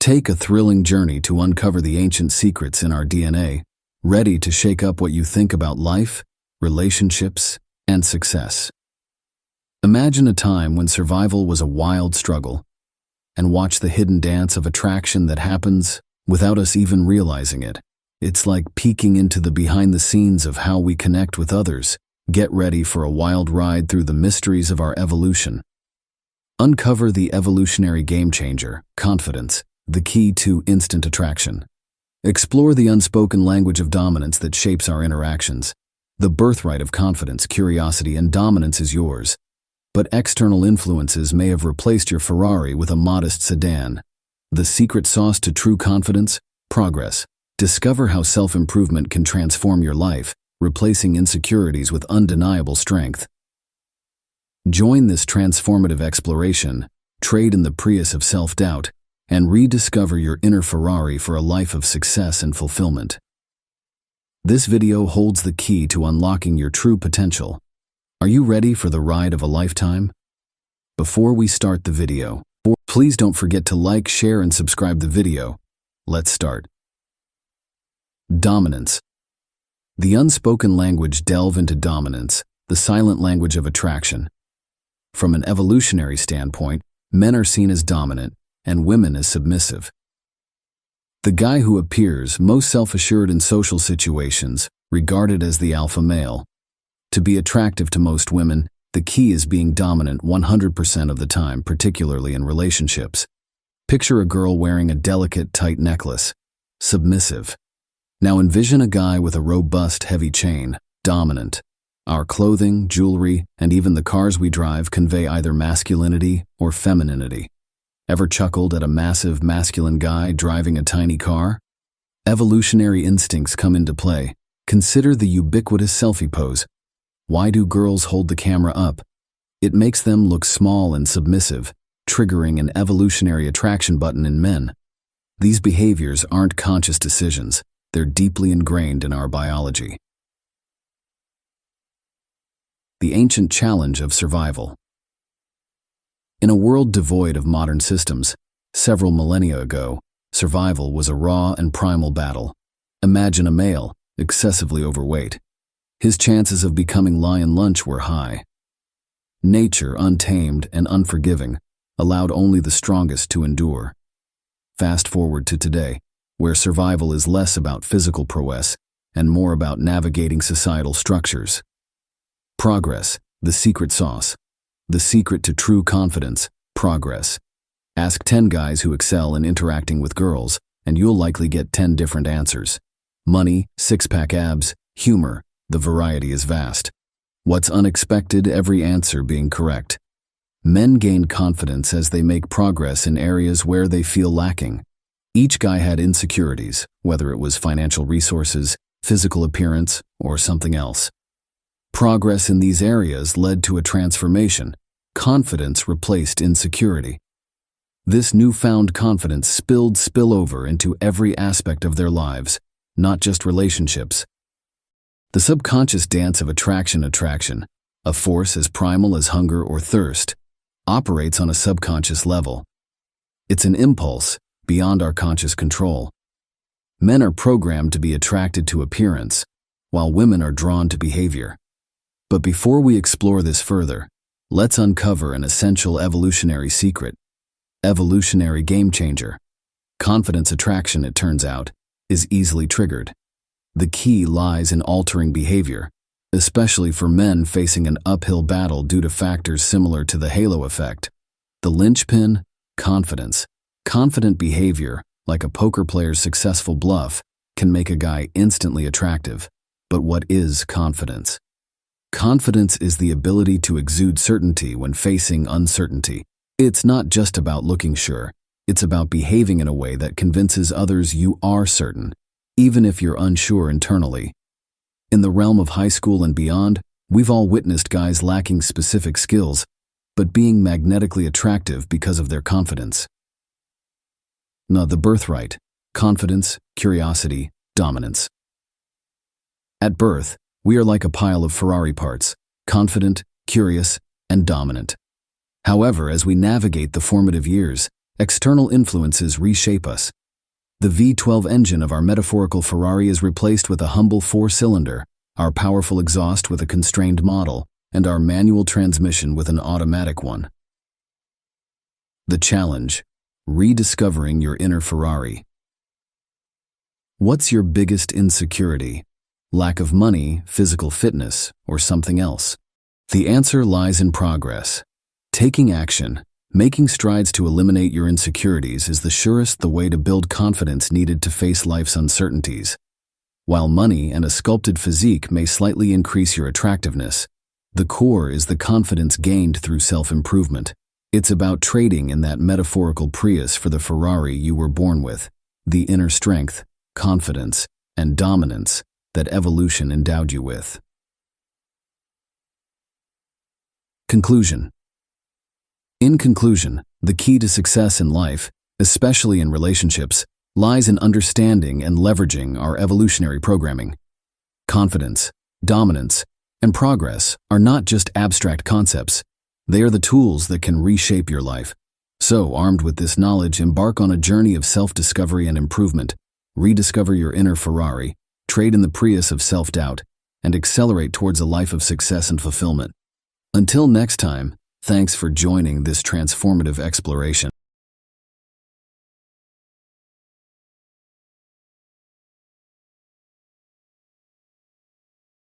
Take a thrilling journey to uncover the ancient secrets in our DNA, ready to shake up what you think about life, relationships, and success. Imagine a time when survival was a wild struggle, and watch the hidden dance of attraction that happens without us even realizing it. It's like peeking into the behind the scenes of how we connect with others. Get ready for a wild ride through the mysteries of our evolution. Uncover the evolutionary game changer, confidence, the key to instant attraction. Explore the unspoken language of dominance that shapes our interactions. The birthright of confidence, curiosity, and dominance is yours, but external influences may have replaced your Ferrari with a modest sedan. The secret sauce to true confidence? Progress. Discover how self-improvement can transform your life, replacing insecurities with undeniable strength. Join this transformative exploration, trade in the Prius of self-doubt, and rediscover your inner Ferrari for a life of success and fulfillment. This video holds the key to unlocking your true potential. Are you ready for the ride of a lifetime? Before we start the video, please don't forget to like, share, and subscribe the video. Let's start. Dominance. The unspoken language. Delve into dominance, the silent language of attraction. From an evolutionary standpoint, men are seen as dominant and women as submissive. The guy who appears most self-assured in social situations, regarded as the alpha male. To be attractive to most women, the key is being dominant 100% of the time, particularly in relationships. Picture a girl wearing a delicate, tight necklace. Submissive. Now envision a guy with a robust, heavy chain. Dominant. Our clothing, jewelry, and even the cars we drive convey either masculinity or femininity. Ever chuckled at a massive, masculine guy driving a tiny car? Evolutionary instincts come into play. Consider the ubiquitous selfie pose. Why do girls hold the camera up? It makes them look small and submissive, triggering an evolutionary attraction button in men. These behaviors aren't conscious decisions. They're deeply ingrained in our biology. The ancient challenge of survival. In a world devoid of modern systems, several millennia ago, survival was a raw and primal battle. Imagine a male, excessively overweight. His chances of becoming lion lunch were high. Nature, untamed and unforgiving, allowed only the strongest to endure. Fast forward to today, where survival is less about physical prowess and more about navigating societal structures. Progress, the secret sauce. The secret to true confidence, progress. Ask 10 guys who excel in interacting with girls, and you'll likely get 10 different answers. Money, six-pack abs, humor, the variety is vast. What's unexpected? Every answer being correct. Men gain confidence as they make progress in areas where they feel lacking. Each guy had insecurities, whether it was financial resources, physical appearance, or something else. Progress in these areas led to a transformation. Confidence replaced insecurity. This newfound confidence spill over into every aspect of their lives, not just relationships. The subconscious dance of attraction, a force as primal as hunger or thirst, operates on a subconscious level. It's an impulse beyond our conscious control. Men are programmed to be attracted to appearance, while women are drawn to behavior. But before we explore this further, let's uncover an essential evolutionary secret. Evolutionary game changer. Confidence attraction, it turns out, is easily triggered. The key lies in altering behavior, especially for men facing an uphill battle due to factors similar to the halo effect. The linchpin? Confidence. Confident behavior, like a poker player's successful bluff, can make a guy instantly attractive. But what is confidence? Confidence is the ability to exude certainty when facing uncertainty. It's not just about looking sure. It's about behaving in a way that convinces others you are certain, even if you're unsure internally. In the realm of high school and beyond, we've all witnessed guys lacking specific skills, but being magnetically attractive because of their confidence. Now, the birthright: confidence, curiosity, dominance. At birth, we are like a pile of Ferrari parts, confident, curious, and dominant. However, as we navigate the formative years, External influences reshape us. The V12 engine of our metaphorical Ferrari is replaced with a humble four-cylinder, our powerful exhaust with a constrained model, and our manual transmission with an automatic one. The challenge: rediscovering your inner Ferrari. What's your biggest insecurity? Lack of money, physical fitness, or something else? The answer lies in progress. Taking action, making strides to eliminate your insecurities is the surest way to build confidence needed to face life's uncertainties. While money and a sculpted physique may slightly increase your attractiveness, the core is the confidence gained through self-improvement. It's about trading in that metaphorical Prius for the Ferrari you were born with, the inner strength, confidence, and dominance that evolution endowed you with. Conclusion. In conclusion, the key to success in life, especially in relationships, lies in understanding and leveraging our evolutionary programming. Confidence, dominance, and progress are not just abstract concepts. They are the tools that can reshape your life. So, armed with this knowledge, embark on a journey of self-discovery and improvement. Rediscover your inner Ferrari, trade in the Prius of self-doubt, and accelerate towards a life of success and fulfillment. Until next time, thanks for joining this transformative exploration.